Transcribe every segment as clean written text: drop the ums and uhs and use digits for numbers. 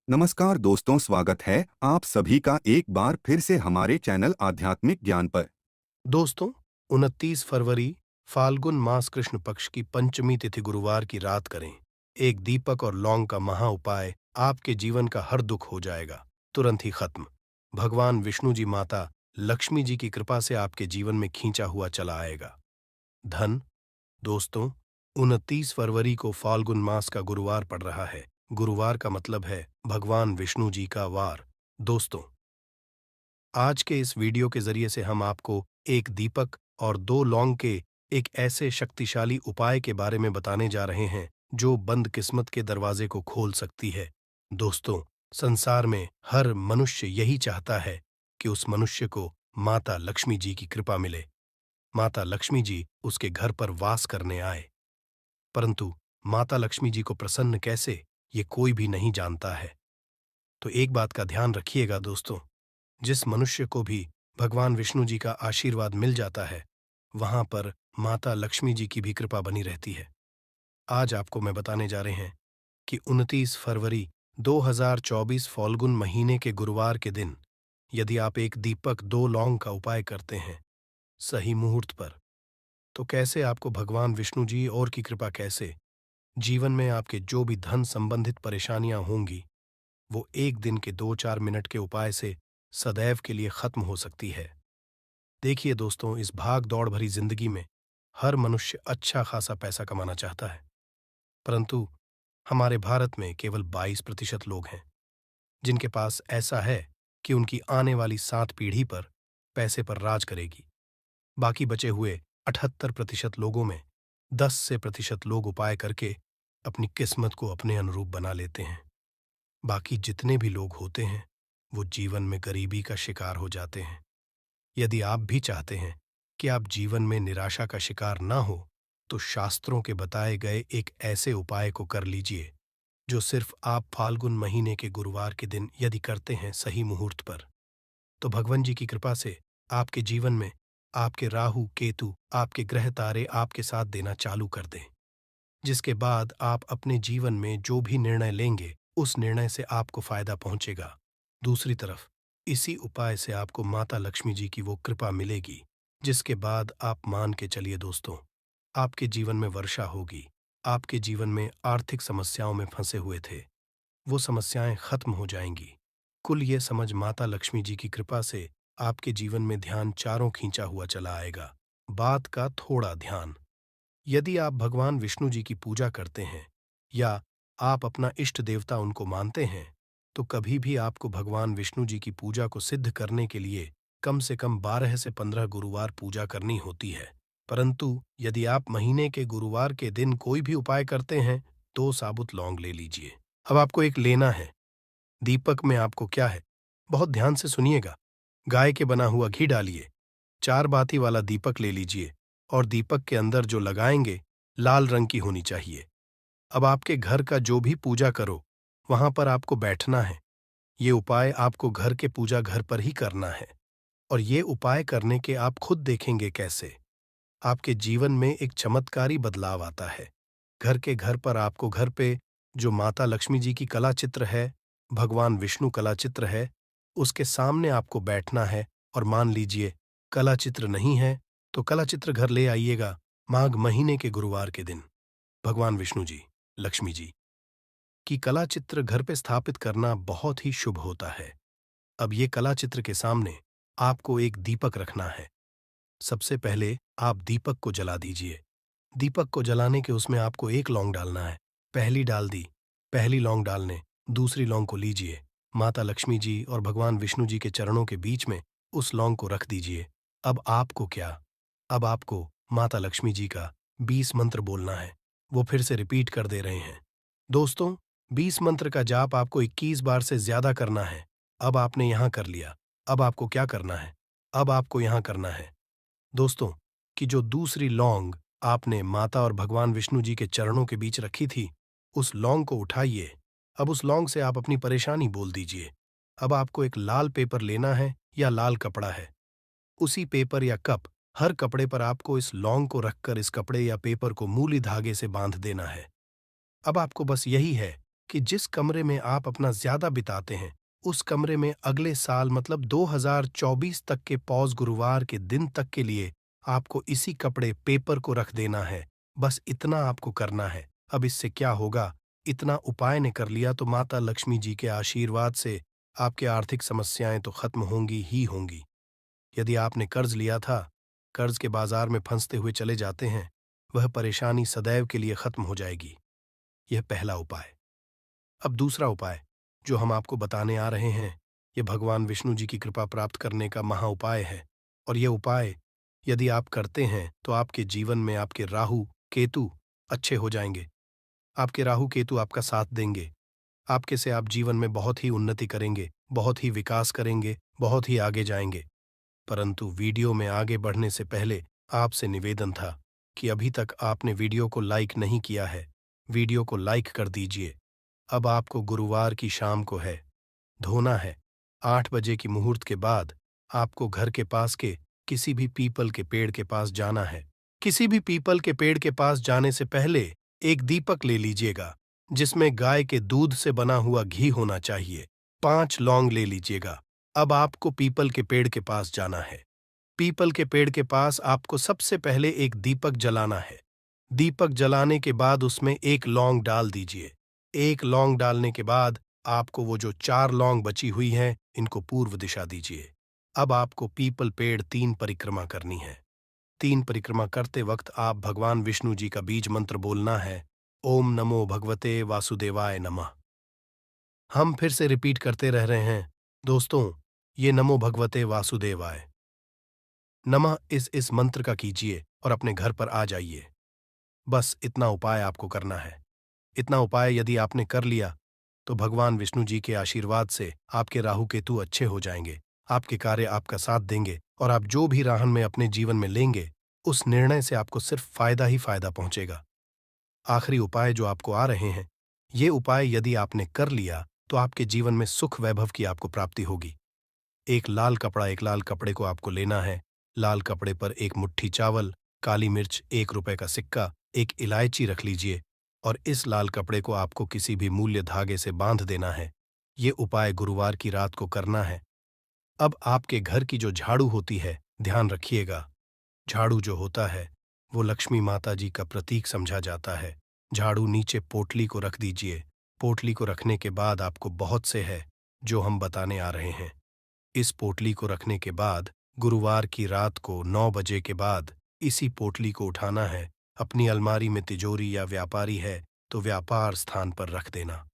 नमस्कार दोस्तों, स्वागत है आप सभी का एक बार फिर से हमारे चैनल आध्यात्मिक ज्ञान पर। दोस्तों, 29 फरवरी फाल्गुन मास कृष्ण पक्ष की पंचमी तिथि गुरुवार की रात करें। एक दीपक और लौंग का महा उपाय आपके जीवन का हर दुख हो जाएगा, तुरंत ही खत्म। भगवान विष्णु जी माता लक्ष्मी जी की कृपा से आपके जीवन में खींचा हुआ चला आएगा। धन। दोस्तों, 29 फरवरी को फाल्गुन मास का गुरुवार पड़ रहा है। गुरुवार का मतलब है भगवान विष्णु जी का वार। दोस्तों, आज के इस वीडियो के जरिए से हम आपको एक दीपक और 2 लौंग के एक ऐसे शक्तिशाली उपाय के बारे में बताने जा रहे हैं जो बंद किस्मत के दरवाजे को खोल सकती है। दोस्तों, संसार में हर मनुष्य यही चाहता है कि उस मनुष्य को माता लक्ष्मी जी की कृपा मिले, माता लक्ष्मी जी उसके घर पर वास करने आए। परंतु माता लक्ष्मी जी को प्रसन्न कैसे, ये कोई भी नहीं जानता है। तो एक बात का ध्यान रखिएगा दोस्तों, जिस मनुष्य को भी भगवान विष्णु जी का आशीर्वाद मिल जाता है, वहां पर माता लक्ष्मी जी की भी कृपा बनी रहती है। आज आपको मैं बताने जा रहे हैं कि 29 फरवरी 2024 फाल्गुन महीने के गुरुवार के दिन यदि आप एक दीपक 2 लौंग का उपाय करते हैं सही मुहूर्त पर, तो कैसे आपको भगवान विष्णु जी और की कृपा कैसे जीवन में आपके जो भी धन संबंधित परेशानियां होंगी, वो एक दिन के 2-4 मिनट के उपाय से सदैव के लिए खत्म हो सकती है। देखिए दोस्तों, इस भाग दौड़ भरी जिंदगी में हर मनुष्य अच्छा खासा पैसा कमाना चाहता है, परंतु हमारे भारत में केवल 22% लोग हैं जिनके पास ऐसा है कि उनकी आने वाली 7 पीढ़ी पर पैसे पर राज करेगी। बाकी बचे हुए 78% लोगों में 10% लोग उपाय करके अपनी किस्मत को अपने अनुरूप बना लेते हैं। बाकी जितने भी लोग होते हैं वो जीवन में गरीबी का शिकार हो जाते हैं। यदि आप भी चाहते हैं कि आप जीवन में निराशा का शिकार ना हो, तो शास्त्रों के बताए गए एक ऐसे उपाय को कर लीजिए जो सिर्फ आप फाल्गुन महीने के गुरुवार के दिन यदि करते हैं सही मुहूर्त पर, तो भगवान जी की कृपा से आपके जीवन में आपके राहु केतु आपके ग्रह तारे आपके साथ देना चालू कर दें, जिसके बाद आप अपने जीवन में जो भी निर्णय लेंगे उस निर्णय से आपको फायदा पहुंचेगा। दूसरी तरफ इसी उपाय से आपको माता लक्ष्मी जी की वो कृपा मिलेगी जिसके बाद आप मान के चलिए दोस्तों, आपके जीवन में वर्षा होगी। आपके जीवन में आर्थिक समस्याओं में फंसे हुए थे, वो समस्याएं खत्म हो जाएंगी। कुल ये समझ माता लक्ष्मी जी की कृपा से आपके जीवन में ध्यान चारों खींचा हुआ चला आएगा। बात का थोड़ा ध्यान। यदि आप भगवान विष्णु जी की पूजा करते हैं या आप अपना इष्ट देवता उनको मानते हैं, तो कभी भी आपको भगवान विष्णु जी की पूजा को सिद्ध करने के लिए कम से कम 12 से 15 गुरुवार पूजा करनी होती है। परंतु यदि आप महीने के गुरुवार के दिन कोई भी उपाय करते हैं, 2 साबुत लौंग ले लीजिए। अब आपको एक लेना है। दीपक में आपको क्या है, बहुत ध्यान से सुनिएगा। गाय के बना हुआ घी डालिए। 4 बाती वाला दीपक ले लीजिए और दीपक के अंदर जो लगाएंगे लाल रंग की होनी चाहिए। अब आपके घर का जो भी पूजा करो वहां पर आपको बैठना है। ये उपाय आपको घर के पूजा घर पर ही करना है और ये उपाय करने के आप खुद देखेंगे कैसे आपके जीवन में एक चमत्कारी बदलाव आता है। घर पर आपको घर पे जो माता लक्ष्मी जी की कला चित्र है, भगवान विष्णु कला चित्र है, उसके सामने आपको बैठना है और मान लीजिए कला चित्र नहीं है तो कला चित्र घर ले आइएगा माघ महीने के गुरुवार के दिन। भगवान विष्णु जी, लक्ष्मी जी की कला चित्र घर पे स्थापित करना बहुत ही शुभ होता है। अब ये कला चित्र के सामने आपको एक दीपक रखना है। सबसे पहले आप दीपक को जला दीजिए। दीपक को जलाने के उसमें आपको एक लौंग डालना है। पहली डाल दी, पहली लौंग डालने दूसरी लौंग को लीजिए, माता लक्ष्मी जी और भगवान विष्णु जी के चरणों के बीच में उस लौंग को रख दीजिए। अब आपको क्या, अब आपको माता लक्ष्मी जी का 20 मंत्र बोलना है। वो फिर से रिपीट कर दे रहे हैं। दोस्तों, 20 मंत्र का जाप आपको 21 बार से ज्यादा करना है। अब आपने यहां कर लिया, अब आपको क्या करना है, अब आपको यहां करना है दोस्तों, कि जो दूसरी लौंग आपने माता और भगवान विष्णु जी के चरणों के बीच रखी थी, उस लौंग को उठाइए। अब उस लौंग से आप अपनी परेशानी बोल दीजिए। अब आपको एक लाल पेपर लेना है या लाल कपड़ा है। उसी पेपर या कप, हर कपड़े पर आपको इस लौंग को रखकर इस कपड़े या पेपर को मूली धागे से बांध देना है। अब आपको बस यही है कि जिस कमरे में आप अपना ज्यादा बिताते हैं, उस कमरे में अगले साल मतलब 2024 तक के पौष गुरुवार के दिन तक के लिए आपको इसी कपड़े पेपर को रख देना है। बस इतना आपको करना है। अब इससे क्या होगा? इतना उपाय ने कर लिया तो माता लक्ष्मी जी के आशीर्वाद से आपकी आर्थिक समस्याएं तो खत्म होंगी ही होंगी। यदि आपने कर्ज लिया था, कर्ज के बाजार में फंसते हुए चले जाते हैं, वह परेशानी सदैव के लिए खत्म हो जाएगी। यह पहला उपाय। अब दूसरा उपाय जो हम आपको बताने आ रहे हैं, यह भगवान विष्णु जी की कृपा प्राप्त करने का महा उपाय है। और यह उपाय यदि आप करते हैं तो आपके जीवन में आपके राहु केतु अच्छे हो जाएंगे। आपके राहु केतु आपका साथ देंगे। आपके से आप जीवन में बहुत ही उन्नति करेंगे, बहुत ही विकास करेंगे, बहुत ही आगे जाएंगे। परंतु वीडियो में आगे बढ़ने से पहले आपसे निवेदन था कि अभी तक आपने वीडियो को लाइक नहीं किया है, वीडियो को लाइक कर दीजिए। अब आपको गुरुवार की शाम को है धोना है। 8 बजे की मुहूर्त के बाद आपको घर के पास के किसी भी पीपल के पेड़ के पास जाना है। किसी भी पीपल के पेड़ के पास जाने से पहले एक दीपक ले लीजिएगा जिसमें गाय के दूध से बना हुआ घी होना चाहिए। 5 लौंग ले लीजिएगा। अब आपको पीपल के पेड़ के पास जाना है। पीपल के पेड़ के पास आपको सबसे पहले एक दीपक जलाना है। दीपक जलाने के बाद उसमें एक लौंग डाल दीजिए। एक लौंग डालने के बाद आपको वो जो 4 लौंग बची हुई हैं, इनको पूर्व दिशा दीजिए। अब आपको पीपल पेड़ 3 परिक्रमा करनी है। 3 परिक्रमा करते वक्त आप भगवान विष्णु जी का बीज मंत्र बोलना है, ओम नमो भगवते वासुदेवाय नमः। हम फिर से रिपीट करते रह रहे हैं दोस्तों, ये नमो भगवते वासुदेवाय नमः इस मंत्र का कीजिए और अपने घर पर आ जाइए। बस इतना उपाय आपको करना है। इतना उपाय यदि आपने कर लिया तो भगवान विष्णु जी के आशीर्वाद से आपके राहु केतु अच्छे हो जाएंगे, आपके कार्य आपका साथ देंगे और आप जो भी राहन में अपने जीवन में लेंगे, उस निर्णय से आपको सिर्फ फायदा ही फायदा पहुंचेगा। आखिरी उपाय जो आपको आ रहे हैं, ये उपाय यदि आपने कर लिया तो आपके जीवन में सुख वैभव की आपको प्राप्ति होगी। एक लाल कपड़े को आपको लेना है। लाल कपड़े पर एक मुट्ठी चावल, काली मिर्च, 1 रुपए का सिक्का, एक इलायची रख लीजिए और इस लाल कपड़े को आपको किसी भी मूल्य धागे से बांध देना है। ये उपाय गुरुवार की रात को करना है। अब आपके घर की जो झाड़ू होती है, ध्यान रखिएगा, झाड़ू जो होता है वो लक्ष्मी माता जी का प्रतीक समझा जाता है। झाड़ू नीचे पोटली को रख दीजिए। पोटली को रखने के बाद आपको बहुत से है जो हम बताने आ रहे हैं। इस पोटली को रखने के बाद गुरुवार की रात को 9 बजे के बाद इसी पोटली को उठाना है। अपनी अलमारी में तिजोरी या व्यापारी है तो व्यापार स्थान पर रख देना।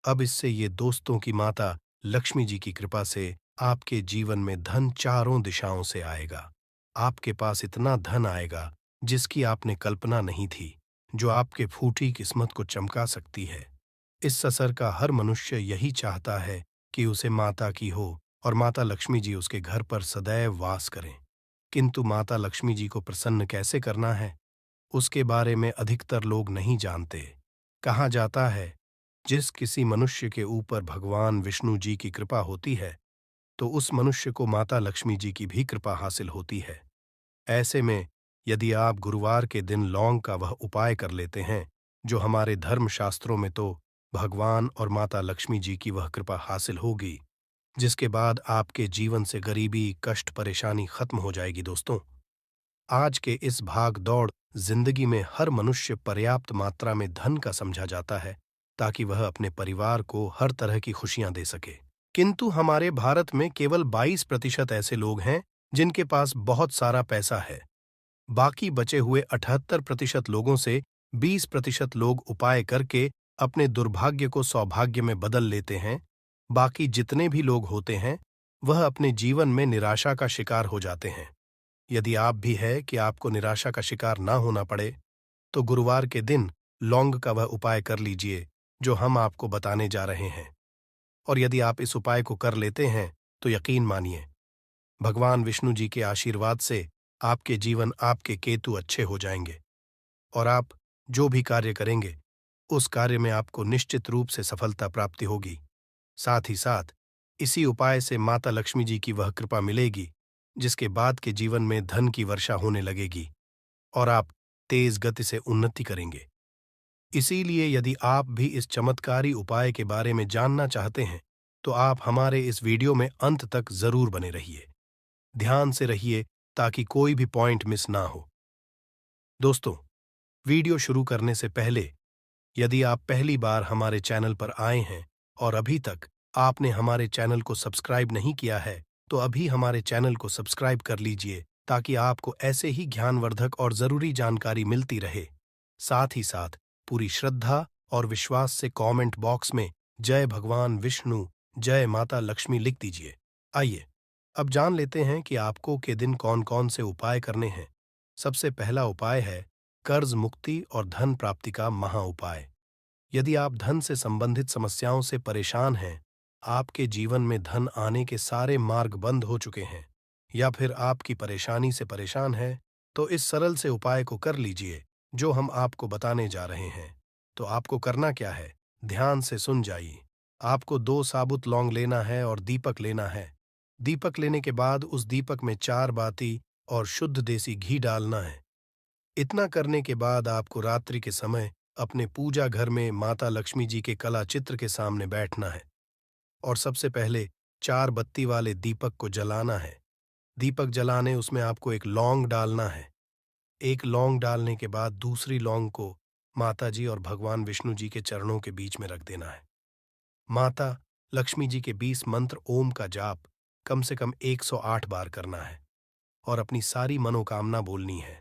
अब इससे ये दोस्तों की माता लक्ष्मी जी की कृपा से आपके जीवन में धन चारों दिशाओं से आएगा। आपके पास इतना धन आएगा जिसकी आपने कल्पना नहीं थी, जो आपके फूटी किस्मत को चमका सकती है। इस ससर का हर मनुष्य यही चाहता है कि उसे माता की हो और माता लक्ष्मी जी उसके घर पर सदैव वास करें। किंतु माता लक्ष्मी जी को प्रसन्न कैसे करना है, उसके बारे में अधिकतर लोग नहीं जानते। कहा जाता है, जिस किसी मनुष्य के ऊपर भगवान विष्णु जी की कृपा होती है, तो उस मनुष्य को माता लक्ष्मी जी की भी कृपा हासिल होती है। ऐसे में यदि आप गुरुवार के दिन लौंग का वह उपाय कर लेते हैं, जो हमारे धर्म शास्त्रों में तो भगवान और माता लक्ष्मी जी की वह कृपा हासिल होगी, जिसके बाद आपके जीवन से गरीबी, कष्ट, परेशानी खत्म हो जाएगी। दोस्तों, आज के इस भाग दौड़ जिंदगी में हर मनुष्य पर्याप्त मात्रा में धन का समझा जाता है ताकि वह अपने परिवार को हर तरह की खुशियां दे सके। किंतु हमारे भारत में केवल 22% ऐसे लोग हैं जिनके पास बहुत सारा पैसा है। बाकी बचे हुए 78% लोगों से 20% लोग उपाय करके अपने दुर्भाग्य को सौभाग्य में बदल लेते हैं। बाकी जितने भी लोग होते हैं वह अपने जीवन में निराशा का शिकार हो जाते हैं। यदि आप भी है कि आपको निराशा का शिकार ना होना पड़े, तो गुरुवार के दिन लौंग का वह उपाय कर लीजिए जो हम आपको बताने जा रहे हैं। और यदि आप इस उपाय को कर लेते हैं तो यकीन मानिए, भगवान विष्णु जी के आशीर्वाद से आपके जीवन, आपके केतु अच्छे हो जाएंगे और आप जो भी कार्य करेंगे उस कार्य में आपको निश्चित रूप से सफलता प्राप्ति होगी। साथ ही साथ इसी उपाय से माता लक्ष्मी जी की वह कृपा मिलेगी जिसके बाद के जीवन में धन की वर्षा होने लगेगी और आप तेज गति से उन्नति करेंगे। इसीलिए यदि आप भी इस चमत्कारी उपाय के बारे में जानना चाहते हैं, तो आप हमारे इस वीडियो में अंत तक जरूर बने रहिए। ध्यान से रहिए ताकि कोई भी पॉइंट मिस ना हो। दोस्तों, वीडियो शुरू करने से पहले यदि आप पहली बार हमारे चैनल पर आए हैं और अभी तक आपने हमारे चैनल को सब्सक्राइब नहीं किया है, तो अभी हमारे चैनल को सब्सक्राइब कर लीजिए ताकि आपको ऐसे ही ज्ञानवर्धक और जरूरी जानकारी मिलती रहे। साथ ही साथ पूरी श्रद्धा और विश्वास से कमेंट बॉक्स में जय भगवान विष्णु, जय माता लक्ष्मी लिख दीजिए। आइए अब जान लेते हैं कि आपको के दिन कौन कौन से उपाय करने हैं। सबसे पहला उपाय है कर्ज मुक्ति और धन प्राप्ति का महा उपाय। यदि आप धन से संबंधित समस्याओं से परेशान हैं, आपके जीवन में धन आने के सारे मार्ग बंद हो चुके हैं, या फिर आपकी परेशानी से परेशान है, तो इस सरल से उपाय को कर लीजिए जो हम आपको बताने जा रहे हैं। तो आपको करना क्या है, ध्यान से सुन जाइए। आपको 2 साबुत लौंग लेना है और दीपक लेना है। दीपक लेने के बाद उस दीपक में 4 बाती और शुद्ध देसी घी डालना है। इतना करने के बाद आपको रात्रि के समय अपने पूजा घर में माता लक्ष्मी जी के कला चित्र के सामने बैठना है और सबसे पहले 4 बत्ती वाले दीपक को जलाना है। दीपक जलाने उसमें आपको एक लौंग डालना है। एक लौंग डालने के बाद दूसरी लौंग को माता जी और भगवान विष्णु जी के चरणों के बीच में रख देना है। माता लक्ष्मी जी के 20 मंत्र ओम का जाप कम से कम 108 बार करना है और अपनी सारी मनोकामना बोलनी है।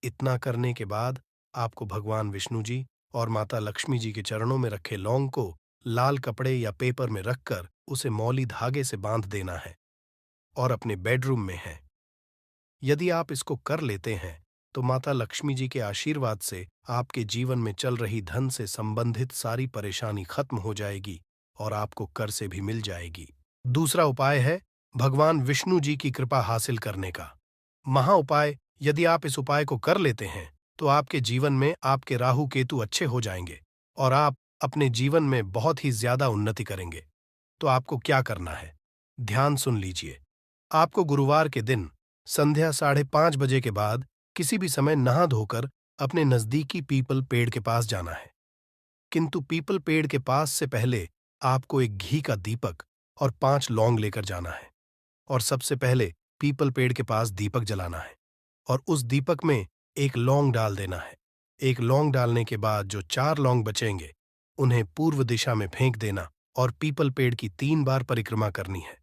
इतना करने के बाद आपको भगवान विष्णु जी और माता लक्ष्मी जी के चरणों में रखे लौंग को लाल कपड़े या पेपर में रखकर उसे मौली धागे से बांध देना है और अपने बेडरूम में है। यदि आप इसको कर लेते हैं तो माता लक्ष्मी जी के आशीर्वाद से आपके जीवन में चल रही धन से संबंधित सारी परेशानी खत्म हो जाएगी और आपको कर से भी मिल जाएगी। दूसरा उपाय है भगवान विष्णु जी की कृपा हासिल करने का महा उपाय। यदि आप इस उपाय को कर लेते हैं तो आपके जीवन में आपके राहु केतु अच्छे हो जाएंगे और आप अपने जीवन में बहुत ही ज्यादा उन्नति करेंगे। तो आपको क्या करना है, ध्यान सुन लीजिए। आपको गुरुवार के दिन संध्या 5:30 बजे के बाद किसी भी समय नहा धोकर अपने नजदीकी पीपल पेड़ के पास जाना है। किंतु पीपल पेड़ के पास से पहले आपको एक घी का दीपक और 5 लौंग लेकर जाना है और सबसे पहले पीपल पेड़ के पास दीपक जलाना है और उस दीपक में एक लौंग डाल देना है। एक लौंग डालने के बाद जो 4 लौंग बचेंगे उन्हें पूर्व दिशा में फेंक देना और पीपल पेड़ की 3 बार परिक्रमा करनी है।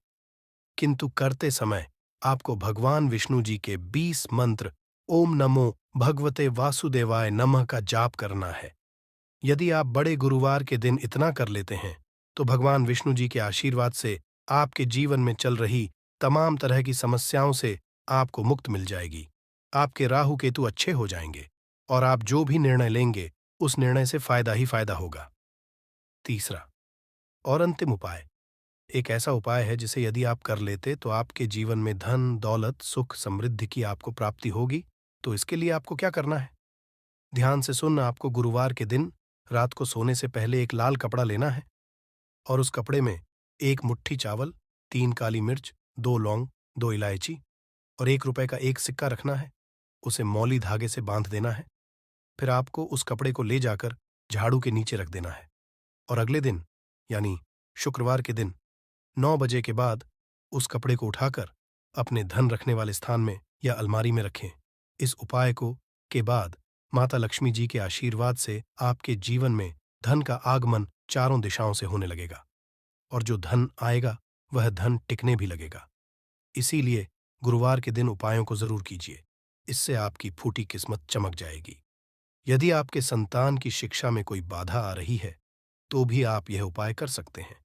किंतु करते समय आपको भगवान विष्णु जी के 20 मंत्र ओम नमो भगवते वासुदेवाय नमः का जाप करना है। यदि आप बड़े गुरुवार के दिन इतना कर लेते हैं तो भगवान विष्णु जी के आशीर्वाद से आपके जीवन में चल रही तमाम तरह की समस्याओं से आपको मुक्त मिल जाएगी। आपके राहु केतु अच्छे हो जाएंगे और आप जो भी निर्णय लेंगे उस निर्णय से फायदा ही फायदा होगा। तीसरा और अंतिम उपाय एक ऐसा उपाय है जिसे यदि आप कर लेते तो आपके जीवन में धन, दौलत, सुख, समृद्धि की आपको प्राप्ति होगी। तो इसके लिए आपको क्या करना है, ध्यान से सुनना। आपको गुरुवार के दिन रात को सोने से पहले एक लाल कपड़ा लेना है और उस कपड़े में 1 मुट्ठी चावल, 3 काली मिर्च, 2 लौंग, 2 इलायची और 1 रुपए का एक सिक्का रखना है। उसे मौली धागे से बांध देना है। फिर आपको उस कपड़े को ले जाकर झाड़ू के नीचे रख देना है और अगले दिन यानी शुक्रवार के दिन 9 बजे के बाद उस कपड़े को उठाकर अपने धन रखने वाले स्थान में या अलमारी में रखें। इस उपाय को के बाद माता लक्ष्मी जी के आशीर्वाद से आपके जीवन में धन का आगमन चारों दिशाओं से होने लगेगा और जो धन आएगा वह धन टिकने भी लगेगा। इसीलिए गुरुवार के दिन उपायों को जरूर कीजिए, इससे आपकी फूटी किस्मत चमक जाएगी। यदि आपके संतान की शिक्षा में कोई बाधा आ रही है तो भी आप यह उपाय कर सकते हैं।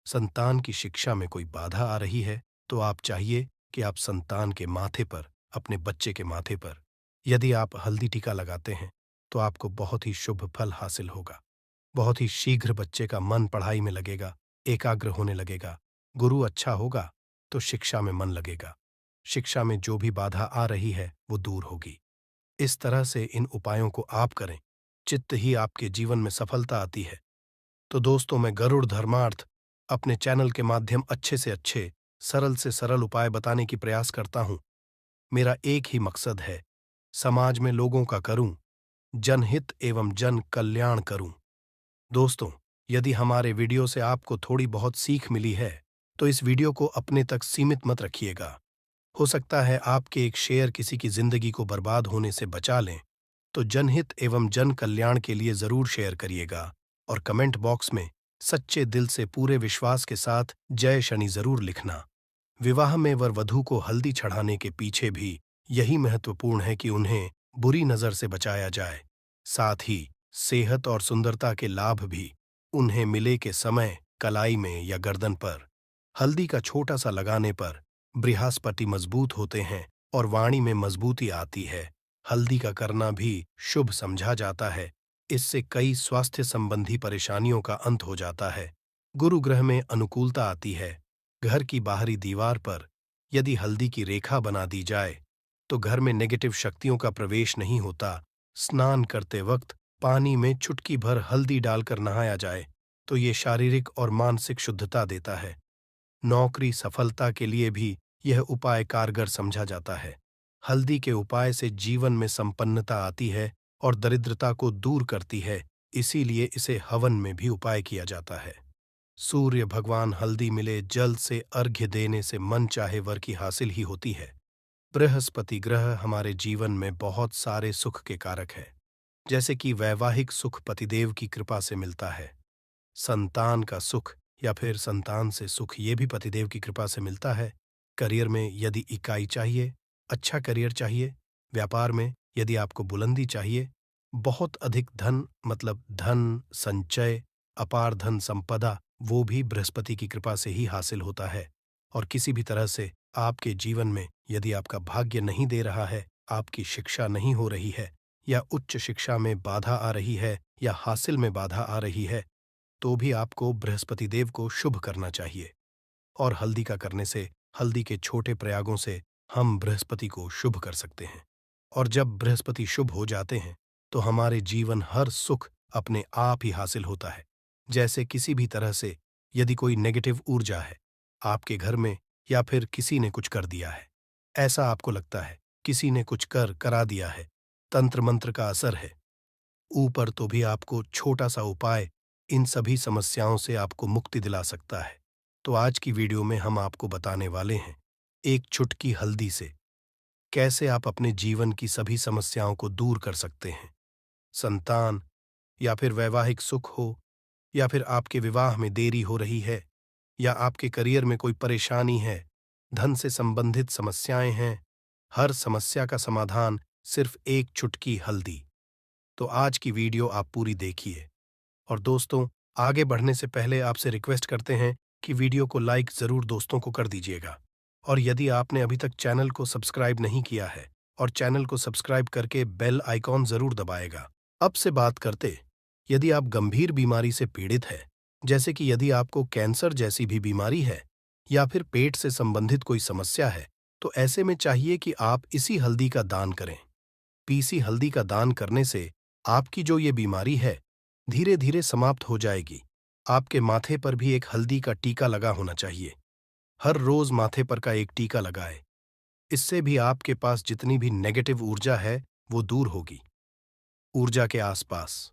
संतान की शिक्षा में कोई बाधा आ रही है तो आप चाहिए कि आप संतान के माथे पर, अपने बच्चे के माथे पर यदि आप हल्दी टीका लगाते हैं तो आपको बहुत ही शुभ फल हासिल होगा। बहुत ही शीघ्र बच्चे का मन पढ़ाई में लगेगा, एकाग्र होने लगेगा। गुरु अच्छा होगा तो शिक्षा में मन लगेगा। शिक्षा में जो भी बाधा आ रही है वो दूर होगी। इस तरह से इन उपायों को आप करें, चित्त ही आपके जीवन में सफलता आती है। तो दोस्तों, मैं गरुड़ धर्मार्थ अपने चैनल के माध्यम अच्छे से अच्छे, सरल से सरल उपाय बताने की प्रयास करता हूं। मेरा एक ही मकसद है, समाज में लोगों का करूं, जनहित एवं जन कल्याण करूं। दोस्तों, यदि हमारे वीडियो से आपको थोड़ी बहुत सीख मिली है तो इस वीडियो को अपने तक सीमित मत रखिएगा। हो सकता है आपके एक शेयर किसी की जिंदगी को बर्बाद होने से बचा लें, तो जनहित एवं जन कल्याण के लिए जरूर शेयर करिएगा और कमेंट बॉक्स में सच्चे दिल से पूरे विश्वास के साथ जय शनि जरूर लिखना। विवाह में वर वधू को हल्दी चढ़ाने के पीछे भी यही महत्वपूर्ण है कि उन्हें बुरी नजर से बचाया जाए। साथ ही सेहत और सुंदरता के लाभ भी उन्हें मिले के समय कलाई में या गर्दन पर हल्दी का छोटा सा लगाने पर बृहस्पति मजबूत होते हैं और वाणी में मजबूती आती है। हल्दी का करना भी शुभ समझा जाता है। इससे कई स्वास्थ्य संबंधी परेशानियों का अंत हो जाता है। गुरु ग्रह में अनुकूलता आती है। घर की बाहरी दीवार पर यदि हल्दी की रेखा बना दी जाए तो घर में नेगेटिव शक्तियों का प्रवेश नहीं होता। स्नान करते वक्त पानी में चुटकी भर हल्दी डालकर नहाया जाए तो ये शारीरिक और मानसिक शुद्धता देता है। नौकरी सफलता के लिए भी यह उपाय कारगर समझा जाता है। हल्दी के उपाय से जीवन में संपन्नता आती है और दरिद्रता को दूर करती है, इसीलिए इसे हवन में भी उपाय किया जाता है। सूर्य भगवान हल्दी मिले जल से अर्घ्य देने से मन चाहे वर की हासिल ही होती है। बृहस्पति ग्रह हमारे जीवन में बहुत सारे सुख के कारक है, जैसे कि वैवाहिक सुख पतिदेव की कृपा से मिलता है। संतान का सुख या फिर संतान से सुख ये भी पतिदेव की कृपा से मिलता है। करियर में यदि इकाई चाहिए, अच्छा करियर चाहिए, व्यापार में यदि आपको बुलंदी चाहिए, बहुत अधिक धन मतलब धन संचय, अपार धन संपदा, वो भी बृहस्पति की कृपा से ही हासिल होता है। और किसी भी तरह से आपके जीवन में यदि आपका भाग्य नहीं दे रहा है, आपकी शिक्षा नहीं हो रही है या उच्च शिक्षा में बाधा आ रही है या हासिल में बाधा आ रही है, तो भी आपको बृहस्पति देव को शुभ करना चाहिए। और हल्दी का करने से, हल्दी के छोटे प्रयागों से हम बृहस्पति को शुभ कर सकते हैं। और जब बृहस्पति शुभ हो जाते हैं तो हमारे जीवन हर सुख अपने आप ही हासिल होता है। जैसे किसी भी तरह से यदि कोई नेगेटिव ऊर्जा है आपके घर में या फिर किसी ने कुछ कर दिया है, ऐसा आपको लगता है किसी ने कुछ करा दिया है, तंत्र मंत्र का असर है, ऊपर तो भी आपको छोटा सा उपाय इन सभी समस्याओं से आपको मुक्ति दिला सकता है। तो आज की वीडियो में हम आपको बताने वाले हैं एक चुटकी हल्दी से कैसे आप अपने जीवन की सभी समस्याओं को दूर कर सकते हैं। संतान या फिर वैवाहिक सुख हो या फिर आपके विवाह में देरी हो रही है या आपके करियर में कोई परेशानी है, धन से संबंधित समस्याएं हैं, हर समस्या का समाधान सिर्फ एक चुटकी हल्दी। तो आज की वीडियो आप पूरी देखिए। और दोस्तों, आगे बढ़ने से पहले आपसे रिक्वेस्ट करते हैं कि वीडियो को लाइक जरूर दोस्तों को कर दीजिएगा। और यदि आपने अभी तक चैनल को सब्सक्राइब नहीं किया है और चैनल को सब्सक्राइब करके बेल आइकॉन जरूर दबाएगा। अब से बात करते, यदि आप गंभीर बीमारी से पीड़ित है, जैसे कि यदि आपको कैंसर जैसी भी बीमारी है या फिर पेट से संबंधित कोई समस्या है, तो ऐसे में चाहिए कि आप इसी हल्दी का दान करें। पीसी हल्दी का दान करने से आपकी जो ये बीमारी है धीरे धीरे समाप्त हो जाएगी। आपके माथे पर भी एक हल्दी का टीका लगा होना चाहिए। हर रोज माथे पर का एक टीका लगाए। इससे भी आपके पास जितनी भी नेगेटिव ऊर्जा है वो दूर होगी। ऊर्जा के आसपास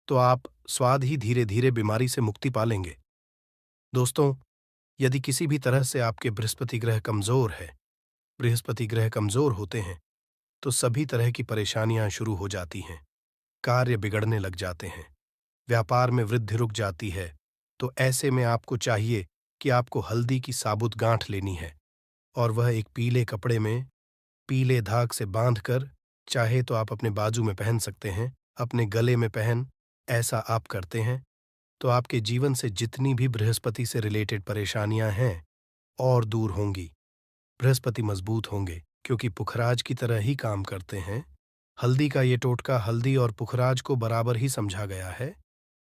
तो आप स्वाद ही धीरे धीरे बीमारी से मुक्ति पालेंगे। दोस्तों, यदि किसी भी तरह से आपके बृहस्पति ग्रह कमजोर है, बृहस्पति ग्रह कमजोर होते हैं तो सभी तरह की परेशानियां शुरू हो जाती हैं। कार्य बिगड़ने लग जाते हैं, व्यापार में वृद्धि रुक जाती है। तो ऐसे में आपको चाहिए कि आपको हल्दी की साबुत गांठ लेनी है और वह एक पीले कपड़े में पीले धाग से बांधकर, चाहे तो आप अपने बाजू में पहन सकते हैं, अपने गले में पहन, ऐसा आप करते हैं तो आपके जीवन से जितनी भी बृहस्पति से रिलेटेड परेशानियां हैं और दूर होंगी। बृहस्पति मजबूत होंगे क्योंकि पुखराज की तरह ही काम करते हैं। हल्दी का ये टोटका हल्दी और पुखराज को बराबर ही समझा गया है।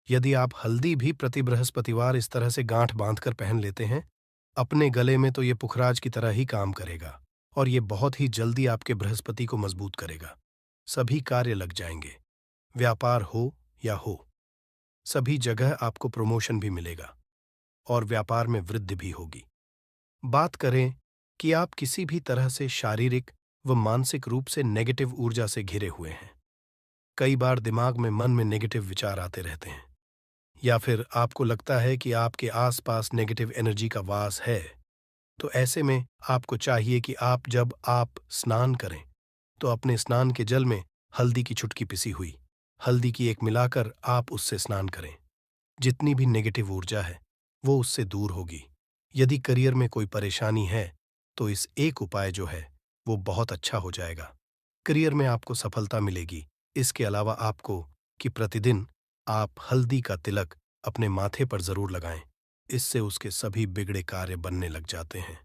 यदि आप हल्दी भी प्रति बृहस्पतिवार इस तरह से गांठ बांधकर पहन लेते हैं अपने गले में, तो ये पुखराज की तरह ही काम करेगा और ये बहुत ही जल्दी आपके बृहस्पति को मजबूत करेगा। सभी कार्य लग जाएंगे, व्यापार हो या हो, सभी जगह आपको प्रमोशन भी मिलेगा और व्यापार में वृद्धि भी होगी। बात करें कि आप किसी भी तरह से शारीरिक व मानसिक रूप से नेगेटिव ऊर्जा से घिरे हुए हैं, कई बार दिमाग में मन में नेगेटिव विचार आते रहते हैं, या फिर आपको लगता है कि आपके आसपास नेगेटिव एनर्जी का वास है। तो ऐसे में आपको चाहिए कि जब आप स्नान करें तो अपने स्नान के जल में हल्दी की चुटकी पिसी हुई हल्दी की एक मिलाकर आप उससे स्नान करें। जितनी भी नेगेटिव ऊर्जा है वो उससे दूर होगी। यदि करियर में कोई परेशानी है तो इस एक उपाय जो है वो बहुत अच्छा हो जाएगा। करियर में आपको सफलता मिलेगी। इसके अलावा आपको कि प्रतिदिन आप हल्दी का तिलक अपने माथे पर जरूर लगाएं। इससे उसके सभी बिगड़े कार्य बनने लग जाते हैं।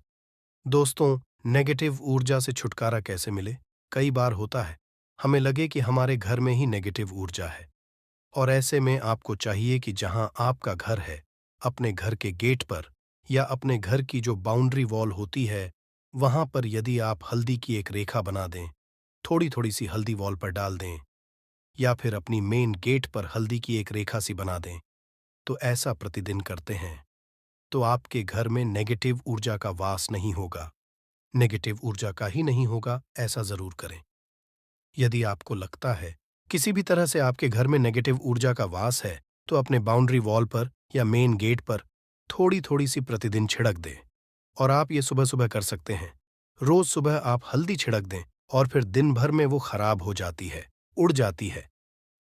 दोस्तों, नेगेटिव ऊर्जा से छुटकारा कैसे मिले? कई बार होता है हमें लगे कि हमारे घर में ही नेगेटिव ऊर्जा है, और ऐसे में आपको चाहिए कि जहां आपका घर है, अपने घर के गेट पर या अपने घर की जो बाउंड्री वॉल होती है, वहां पर यदि आप हल्दी की एक रेखा बना दें, थोड़ी थोड़ी सी हल्दी वॉल पर डाल दें, या फिर अपनी मेन गेट पर हल्दी की एक रेखा सी बना दें, तो ऐसा प्रतिदिन करते हैं तो आपके घर में नेगेटिव ऊर्जा का वास नहीं होगा। नेगेटिव ऊर्जा का ही नहीं होगा, ऐसा जरूर करें। यदि आपको लगता है किसी भी तरह से आपके घर में नेगेटिव ऊर्जा का वास है, तो अपने बाउंड्री वॉल पर या मेन गेट पर थोड़ी थोड़ी सी प्रतिदिन छिड़क दें। और आप ये सुबह सुबह कर सकते हैं। रोज सुबह आप हल्दी छिड़क दें और फिर दिन भर में वो खराब हो जाती है, उड़ जाती है।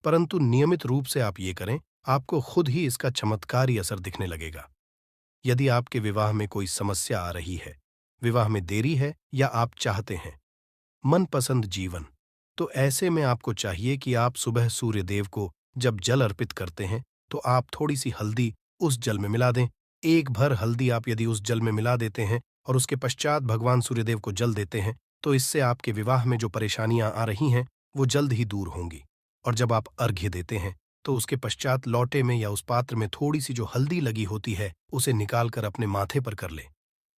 परंतु नियमित रूप से आप ये करें, आपको खुद ही इसका चमत्कारी असर दिखने लगेगा। यदि आपके विवाह में कोई समस्या आ रही है, विवाह में देरी है, या आप चाहते हैं मनपसंद जीवन, तो ऐसे में आपको चाहिए कि आप सुबह सूर्य देव को जब जल अर्पित करते हैं तो आप थोड़ी सी हल्दी उस जल में मिला दें। एक भर हल्दी आप यदि उस जल में मिला देते हैं और उसके पश्चात भगवान सूर्यदेव को जल देते हैं, तो इससे आपके विवाह में जो परेशानियां आ रही हैं वो जल्द ही दूर होंगी। और जब आप अर्घ्य देते हैं तो उसके पश्चात लौटे में या उस पात्र में थोड़ी सी जो हल्दी लगी होती है उसे निकालकर अपने माथे पर कर लें।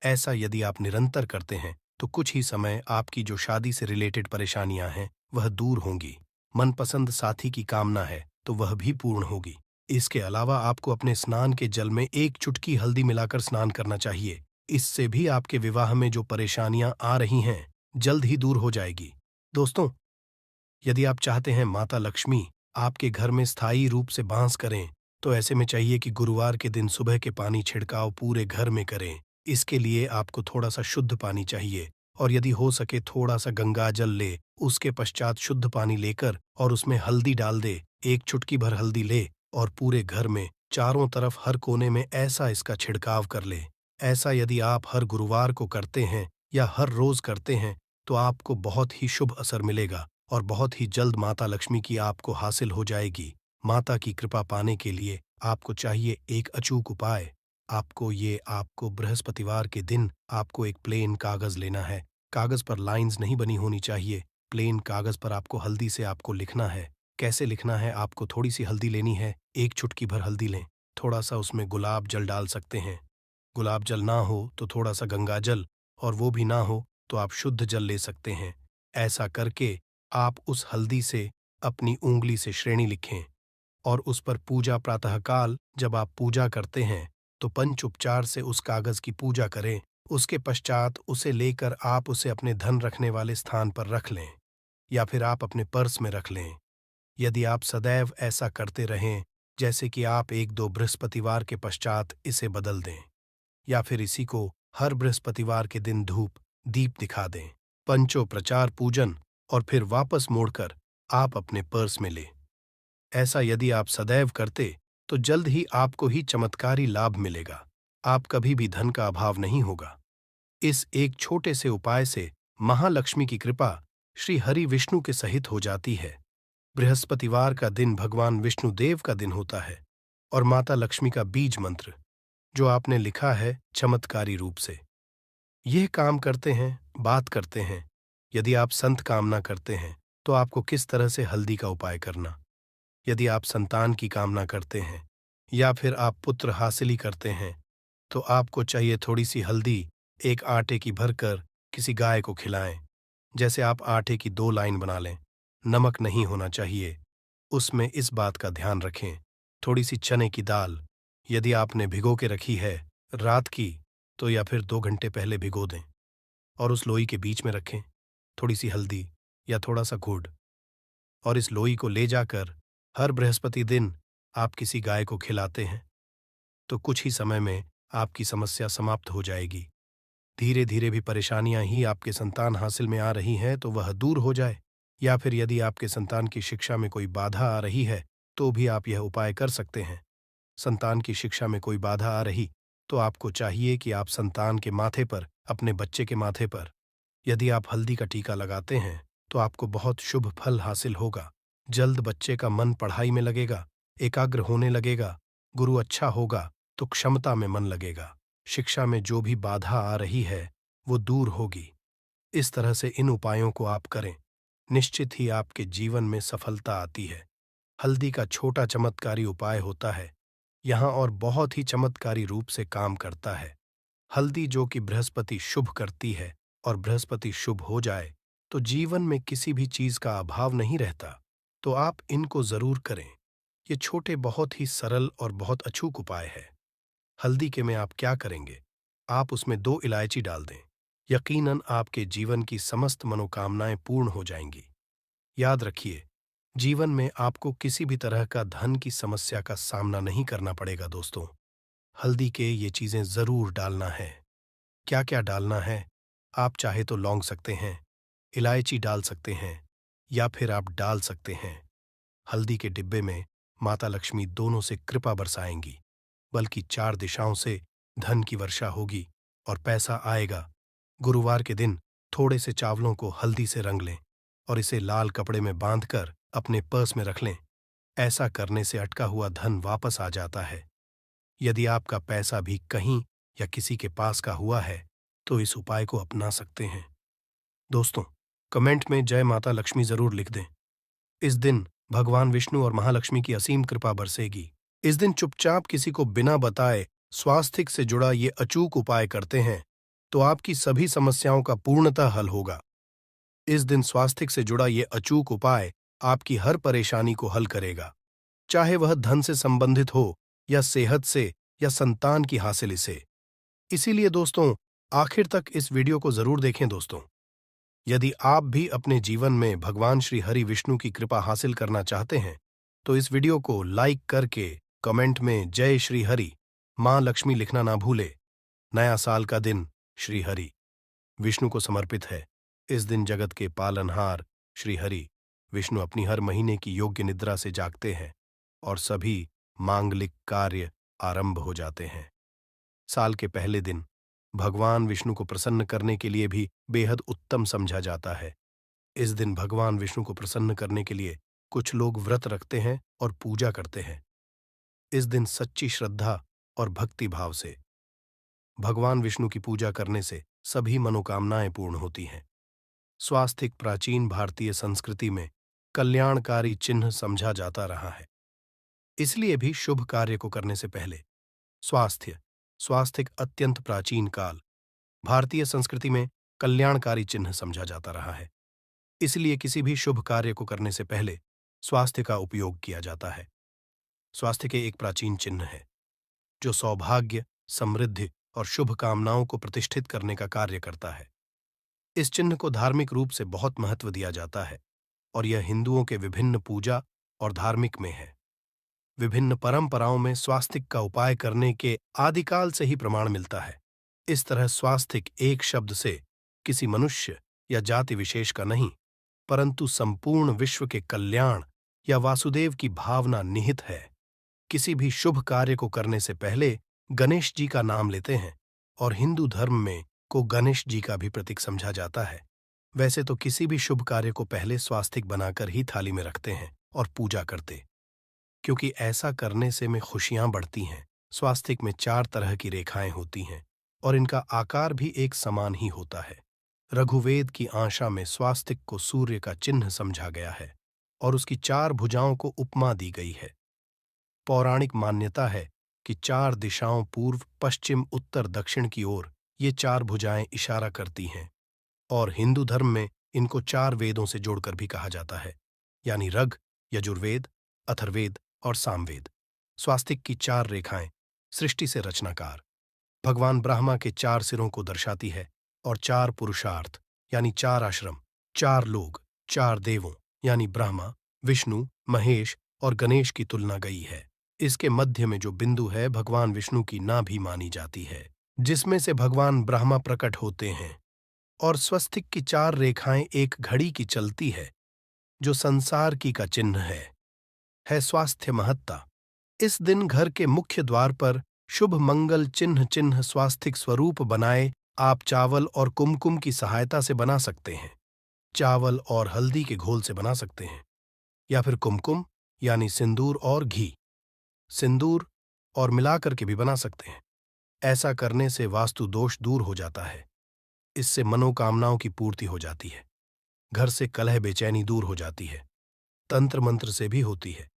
ऐसा यदि आप निरंतर करते हैं तो कुछ ही समय आपकी जो शादी से रिलेटेड परेशानियां हैं वह दूर होंगी। मनपसंद साथी की कामना है तो वह भी पूर्ण होगी। इसके अलावा आपको अपने स्नान के जल में एक चुटकी हल्दी मिलाकर स्नान करना चाहिए। इससे भी आपके विवाह में जो परेशानियां आ रही हैं जल्द ही दूर हो जाएगी। दोस्तों, यदि आप चाहते हैं माता लक्ष्मी आपके घर में स्थायी रूप से वास करें, तो ऐसे में चाहिए कि गुरुवार के दिन सुबह के पानी छिड़काव पूरे घर में करें। इसके लिए आपको थोड़ा सा शुद्ध पानी चाहिए, और यदि हो सके थोड़ा सा गंगा जल ले, उसके पश्चात शुद्ध पानी लेकर और उसमें हल्दी डाल दे। एक चुटकी भर हल्दी ले और पूरे घर में चारों तरफ हर कोने में ऐसा इसका छिड़काव कर ले। ऐसा यदि आप हर गुरुवार को करते हैं या हर रोज करते हैं तो आपको बहुत ही शुभ असर मिलेगा और बहुत ही जल्द माता लक्ष्मी की आपको हासिल हो जाएगी। माता की कृपा पाने के लिए आपको चाहिए एक अचूक उपाय। आपको बृहस्पतिवार के दिन आपको एक प्लेन कागज लेना है। कागज पर लाइंस नहीं बनी होनी चाहिए। प्लेन कागज पर आपको हल्दी से आपको लिखना है। कैसे लिखना है? आपको थोड़ी सी हल्दी लेनी है, एक चुटकी भर हल्दी लें, थोड़ा सा उसमें गुलाब जल डाल सकते हैं। गुलाब जल ना हो तो थोड़ा सा गंगा जल, और वो भी ना हो तो आप शुद्ध जल ले सकते हैं। ऐसा करके आप उस हल्दी से अपनी ऊंगली से श्रेणी लिखें और उस पर पूजा प्रातःकाल जब आप पूजा करते हैं तो पंच उपचार से उस कागज की पूजा करें। उसके पश्चात उसे लेकर आप उसे अपने धन रखने वाले स्थान पर रख लें, या फिर आप अपने पर्स में रख लें। यदि आप सदैव ऐसा करते रहें, जैसे कि आप एक दो बृहस्पतिवार के पश्चात इसे बदल दें, या फिर इसी को हर बृहस्पतिवार के दिन धूप दीप दिखा दें, पंचोपचार पूजन, और फिर वापस मोड़कर आप अपने पर्स में लें। ऐसा यदि आप सदैव करते तो जल्द ही आपको ही चमत्कारी लाभ मिलेगा। आप कभी भी धन का अभाव नहीं होगा। इस एक छोटे से उपाय से महालक्ष्मी की कृपा श्री हरि विष्णु के सहित हो जाती है। बृहस्पतिवार का दिन भगवान विष्णु देव का दिन होता है और माता लक्ष्मी का बीज मंत्र जो आपने लिखा है चमत्कारी रूप से यह काम करते हैं, बात करते हैं। यदि आप संत कामना करते हैं तो आपको किस तरह से हल्दी का उपाय करना। यदि आप संतान की कामना करते हैं या फिर आप पुत्र हासिली करते हैं तो आपको चाहिए थोड़ी सी हल्दी एक आटे की भरकर किसी गाय को खिलाएं। जैसे आप आटे की 2 लाइन बना लें, नमक नहीं होना चाहिए। उसमें इस बात का ध्यान रखें। थोड़ी सी चने की दाल यदि आपने भिगो के रखी है रात की, तो या फिर 2 घंटे पहले भिगो दें और उस लोई के बीच में रखें। थोड़ी सी हल्दी या थोड़ा सा गुड़, और इस लोई को ले जाकर हर बृहस्पति दिन आप किसी गाय को खिलाते हैं, तो कुछ ही समय में आपकी समस्या समाप्त हो जाएगी। धीरे धीरे भी परेशानियां ही आपके संतान हासिल में आ रही हैं तो वह दूर हो जाए, या फिर यदि आपके संतान की शिक्षा में कोई बाधा आ रही है तो भी आप यह उपाय कर सकते हैं। संतान की शिक्षा में कोई बाधा आ रही तो आपको चाहिए कि आप संतान के माथे पर, अपने बच्चे के माथे पर, यदि आप हल्दी का टीका लगाते हैं तो आपको बहुत शुभ फल हासिल होगा। जल्द बच्चे का मन पढ़ाई में लगेगा, एकाग्र होने लगेगा, गुरु अच्छा होगा तो क्षमता में मन लगेगा, शिक्षा में जो भी बाधा आ रही है वो दूर होगी। इस तरह से इन उपायों को आप करें, निश्चित ही आपके जीवन में सफलता आती है। हल्दी का छोटा चमत्कारी उपाय होता है यहाँ और बहुत ही चमत्कारी रूप से काम करता है। हल्दी जो कि बृहस्पति शुभ करती है, और बृहस्पति शुभ हो जाए तो जीवन में किसी भी चीज का अभाव नहीं रहता। तो आप इनको जरूर करें। ये छोटे बहुत ही सरल और बहुत अचूक उपाय है। हल्दी के में आप क्या करेंगे, आप उसमें 2 इलायची डाल दें। यकीनन आपके जीवन की समस्त मनोकामनाएं पूर्ण हो जाएंगी। याद रखिए, जीवन में आपको किसी भी तरह का धन की समस्या का सामना नहीं करना पड़ेगा दोस्तों। हल्दी के ये चीजें जरूर डालना है। क्या क्या डालना है, आप चाहे तो लौंग सकते हैं, इलायची डाल सकते हैं, या फिर आप डाल सकते हैं। हल्दी के डिब्बे में माता लक्ष्मी दोनों से कृपा बरसाएंगी, बल्कि 4 दिशाओं से धन की वर्षा होगी और पैसा आएगा। गुरुवार के दिन थोड़े से चावलों को हल्दी से रंग लें और इसे लाल कपड़े में बांधकर अपने पर्स में रख लें। ऐसा करने से अटका हुआ धन वापस आ जाता है। यदि आपका पैसा भी कहीं या किसी के पास का हुआ है तो इस उपाय को अपना सकते हैं। दोस्तों, कमेंट में जय माता लक्ष्मी जरूर लिख दें। इस दिन भगवान विष्णु और महालक्ष्मी की असीम कृपा बरसेगी। इस दिन चुपचाप किसी को बिना बताए स्वास्थ्य से जुड़ा ये अचूक उपाय करते हैं तो आपकी सभी समस्याओं का पूर्णतः हल होगा। इस दिन स्वास्थ्य से जुड़ा ये अचूक उपाय आपकी हर परेशानी को हल करेगा, चाहे वह धन से संबंधित हो या सेहत से या संतान की हासिल से। इसीलिए दोस्तों, आखिर तक इस वीडियो को जरूर देखें दोस्तों। यदि आप भी अपने जीवन में भगवान श्री हरि विष्णु की कृपा हासिल करना चाहते हैं तो इस वीडियो को लाइक करके कमेंट में जय श्री हरि मां लक्ष्मी लिखना ना भूले। नया साल का दिन श्री हरि विष्णु को समर्पित है। इस दिन जगत के पालनहार श्री हरि विष्णु अपनी हर महीने की योग्य निद्रा से जागते हैं और सभी मांगलिक कार्य आरंभ हो जाते हैं। साल के पहले दिन भगवान विष्णु को प्रसन्न करने के लिए भी बेहद उत्तम समझा जाता है। इस दिन भगवान विष्णु को प्रसन्न करने के लिए कुछ लोग व्रत रखते हैं और पूजा करते हैं। इस दिन सच्ची श्रद्धा और भक्ति भाव से भगवान विष्णु की पूजा करने से सभी मनोकामनाएं पूर्ण होती हैं। स्वास्तिक प्राचीन भारतीय संस्कृति में कल्याणकारी चिन्ह समझा जाता रहा है। इसलिए भी शुभ कार्य को करने से पहले स्वास्तिक अत्यंत प्राचीन काल भारतीय संस्कृति में कल्याणकारी चिन्ह समझा जाता रहा है। इसलिए किसी भी शुभ कार्य को करने से पहले स्वास्थ्य का उपयोग किया जाता है। स्वास्थ्य के एक प्राचीन चिन्ह है जो सौभाग्य, समृद्धि और शुभ कामनाओं को प्रतिष्ठित करने का कार्य करता है। इस चिन्ह को धार्मिक रूप से बहुत महत्व दिया जाता है और यह हिंदुओं के विभिन्न पूजा और धार्मिक में है। विभिन्न परंपराओं में स्वास्तिक का उपाय करने के आदिकाल से ही प्रमाण मिलता है। इस तरह स्वास्तिक एक शब्द से किसी मनुष्य या जाति विशेष का नहीं, परंतु संपूर्ण विश्व के कल्याण या वासुदेव की भावना निहित है। किसी भी शुभ कार्य को करने से पहले गणेश जी का नाम लेते हैं और हिंदू धर्म में को गणेश जी का भी प्रतीक समझा जाता है। वैसे तो किसी भी शुभ कार्य को पहले स्वास्तिक बनाकर ही थाली में रखते हैं और पूजा करते, क्योंकि ऐसा करने से में खुशियां बढ़ती हैं। स्वास्तिक में 4 तरह की रेखाएं होती हैं और इनका आकार भी एक समान ही होता है। रघुवेद की आशा में स्वास्तिक को सूर्य का चिन्ह समझा गया है और उसकी 4 भुजाओं को उपमा दी गई है। पौराणिक मान्यता है कि 4 दिशाओं पूर्व, पश्चिम, उत्तर, दक्षिण की ओर ये 4 भुजाएं इशारा करती हैं और हिंदू धर्म में इनको 4 वेदों से जोड़कर भी कहा जाता है, यानी ऋग, यजुर्वेद, अथर्ववेद और सामवेद। स्वास्तिक की 4 रेखाएं सृष्टि से रचनाकार भगवान ब्रह्मा के 4 सिरों को दर्शाती है और 4 पुरुषार्थ यानी 4 आश्रम, 4 लोग, 4 देवों यानी ब्रह्मा, विष्णु, महेश और गणेश की तुलना गई है। इसके मध्य में जो बिंदु है भगवान विष्णु की नाभि मानी जाती है, जिसमें से भगवान ब्रह्मा प्रकट होते हैं। और स्वस्तिक की 4 रेखाएं एक घड़ी की चलती है, जो संसार की का चिन्ह है स्वास्थ्य महत्ता। इस दिन घर के मुख्य द्वार पर शुभ मंगल चिन्ह चिन्ह स्वास्तिक स्वरूप बनाए आप चावल और कुमकुम की सहायता से बना सकते हैं। चावल और हल्दी के घोल से बना सकते हैं, या फिर कुमकुम यानी सिंदूर और घी, सिंदूर और मिलाकर के भी बना सकते हैं। ऐसा करने से वास्तु दोष दूर हो जाता है। इससे मनोकामनाओं की पूर्ति हो जाती है। घर से कलह बेचैनी दूर हो जाती है। तंत्र मंत्र से भी होती है।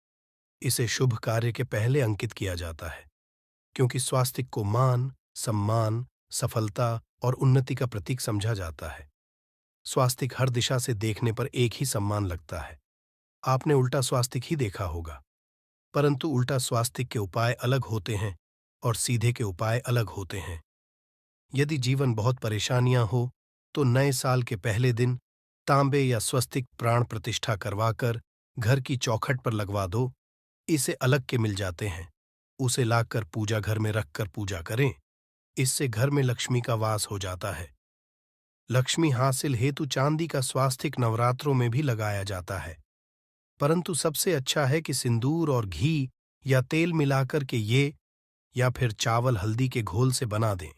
इसे शुभ कार्य के पहले अंकित किया जाता है, क्योंकि स्वास्तिक को मान, सम्मान, सफलता और उन्नति का प्रतीक समझा जाता है। स्वास्तिक हर दिशा से देखने पर एक ही सम्मान लगता है। आपने उल्टा स्वास्तिक ही देखा होगा, परंतु उल्टा स्वास्तिक के उपाय अलग होते हैं और सीधे के उपाय अलग होते हैं। यदि जीवन बहुत परेशानियां हो तो नए साल के पहले दिन तांबे या स्वस्तिक प्राण प्रतिष्ठा करवाकर घर की चौखट पर लगवा दो। इसे अलग के मिल जाते हैं। उसे लाकर पूजा घर में रखकर पूजा करें। इससे घर में लक्ष्मी का वास हो जाता है। लक्ष्मी हासिल हेतु चांदी का स्वास्तिक नवरात्रों में भी लगाया जाता है, परंतु सबसे अच्छा है कि सिंदूर और घी या तेल मिलाकर के ये, या फिर चावल हल्दी के घोल से बना दें।